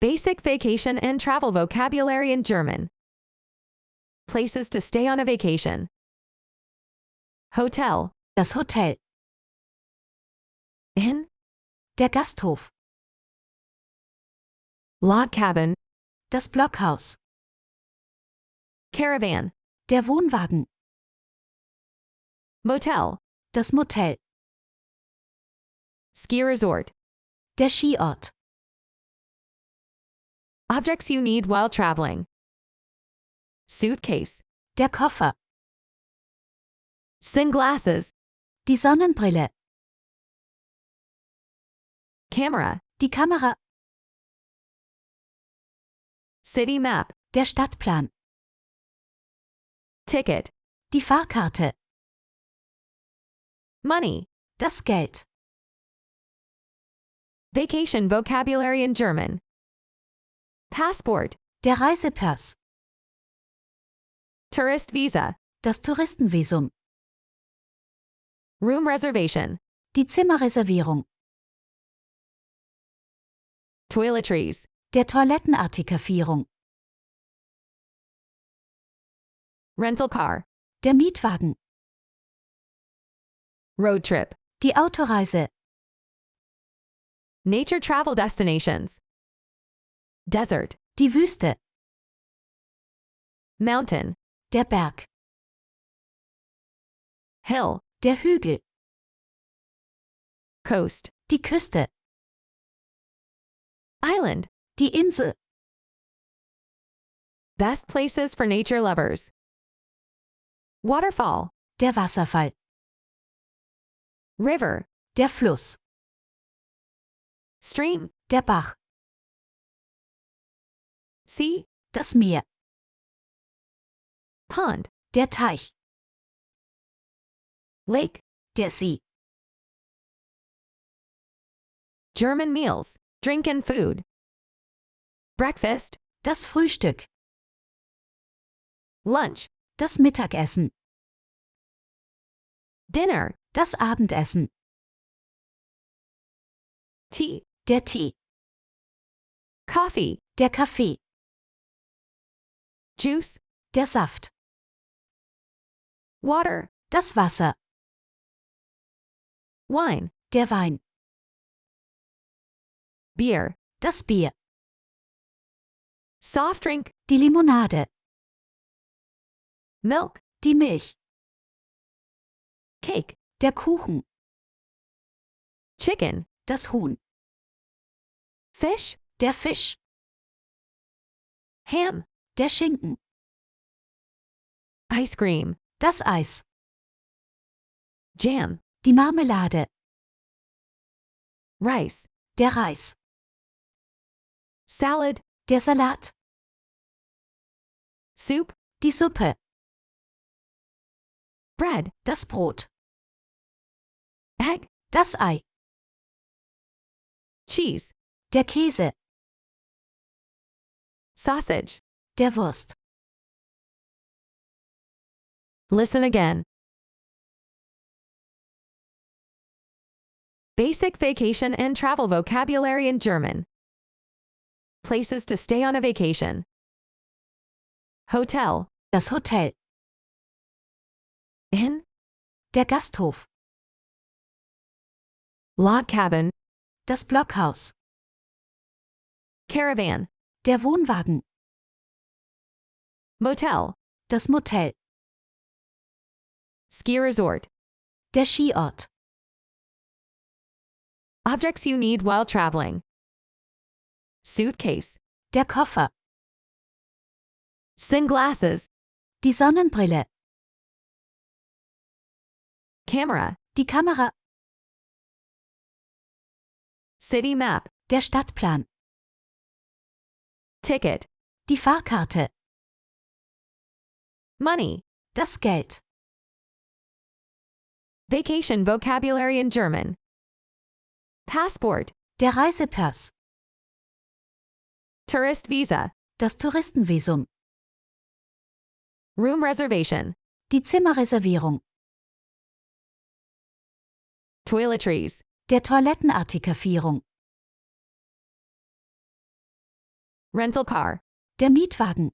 Basic vacation and travel vocabulary in German. Places to stay on a vacation. Hotel. Das Hotel. Inn. Der Gasthof. Log cabin. Das Blockhaus. Caravan. Der Wohnwagen. Motel. Das Motel. Ski resort. Der Skiort. Objects you need while traveling. Suitcase. Der Koffer. Sunglasses. Die Sonnenbrille. Camera. Die Kamera. City map. Der Stadtplan. Ticket. Die Fahrkarte. Money. Das Geld. Vacation vocabulary in German. Passport. Der Reisepass. Tourist visa. Das Touristenvisum. Room reservation. Die Zimmerreservierung. Toiletries. Der Toilettenartikelierung. Rental car. Der Mietwagen. Road trip. Die Autoreise. Nature travel destinations. Desert. Die Wüste. Mountain. Der Berg. Hill. Der Hügel. Coast. Die Küste. Island. Die Insel. Best places for nature lovers. Waterfall. Der Wasserfall. River. Der Fluss. Stream. Der Bach. Sea. Das Meer. Pond. Der Teich. Lake. Der See. German meals. Drink and food. Breakfast. Das Frühstück. Lunch. Das Mittagessen. Dinner. Das Abendessen. Tea. Der Tee. Coffee. Der Kaffee. Juice. Der Saft. Water. Das Wasser. Wine. Der Wein. Beer. Das Bier. Soft drink. Die Limonade. Milk. Die Milch. Cake. Der Kuchen. Chicken. Das Huhn. Fish. Der Fisch. Ham. Der Schinken. Ice cream. Das Eis. Jam. Die Marmelade. Rice. Der Reis. Salad. Der Salat. Soup. Die Suppe. Bread. Das Brot. Egg. Das Ei. Cheese. Der Käse. Sausage. Der Wurst. Listen again. Basic vacation and travel vocabulary in German. Places to stay on a vacation. Hotel. Das Hotel. Inn. Der Gasthof. Log cabin. Das Blockhaus. Caravan. Der Wohnwagen. Motel. Das Motel. Ski resort. Der Skiort. Objects you need while traveling. Suitcase. Der Koffer. Sunglasses. Die Sonnenbrille. Camera. Die Kamera. City map. Der Stadtplan. Ticket. Die Fahrkarte. Money. Das Geld. Vacation vocabulary in German. Passport. Der Reisepass. Tourist visa. Das Touristenvisum. Room reservation. Die Zimmerreservierung. Toiletries. Der Toilettenartikelierung. rental car, Der Mietwagen.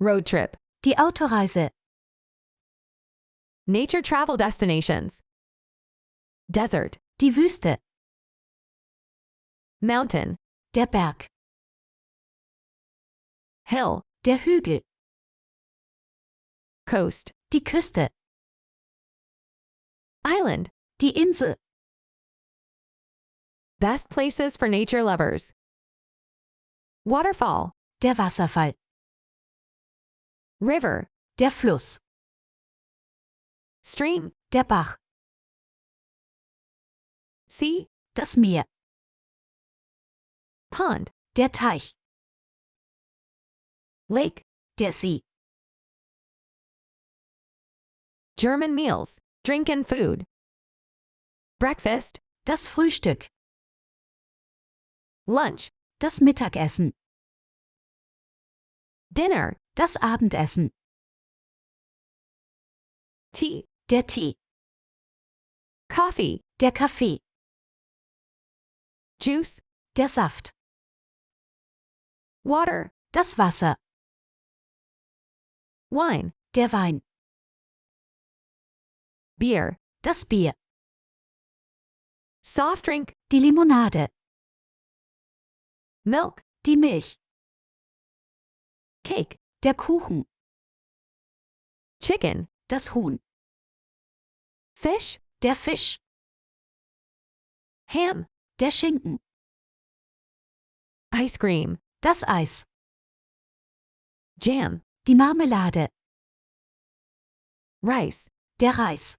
road trip, Die Autoreise. nature travel destinations, desert, Die Wüste. mountain, Der Berg. hill, Der Hügel. coast, Die Küste. island. Die Insel. Best places for nature lovers. Waterfall, Der Wasserfall. river, Der Fluss. stream, Der Bach. sea, Das Meer. pond, Der Teich. lake. Der See. German meals, drink and food. Breakfast, Das Frühstück. lunch, Das Mittagessen. dinner, Das Abendessen. tea, Der Tee. coffee, Der Kaffee. juice, Der Saft. water, Das Wasser. wine, Der Wein. beer, Das Bier. soft drink, Die Limonade. milk, Die Milch. cake, Der Kuchen. chicken, Das Huhn. fish, Der Fisch. ham, Der Schinken. ice cream, Das Eis. jam, Die Marmelade. rice, Der Reis.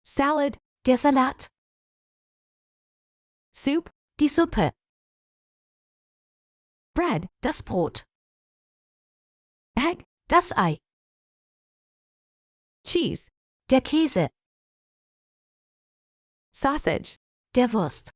salad, Der Salat. soup, Die Suppe. bread, Das Brot. egg, Das Ei. cheese, Der Käse. sausage, Der Wurst.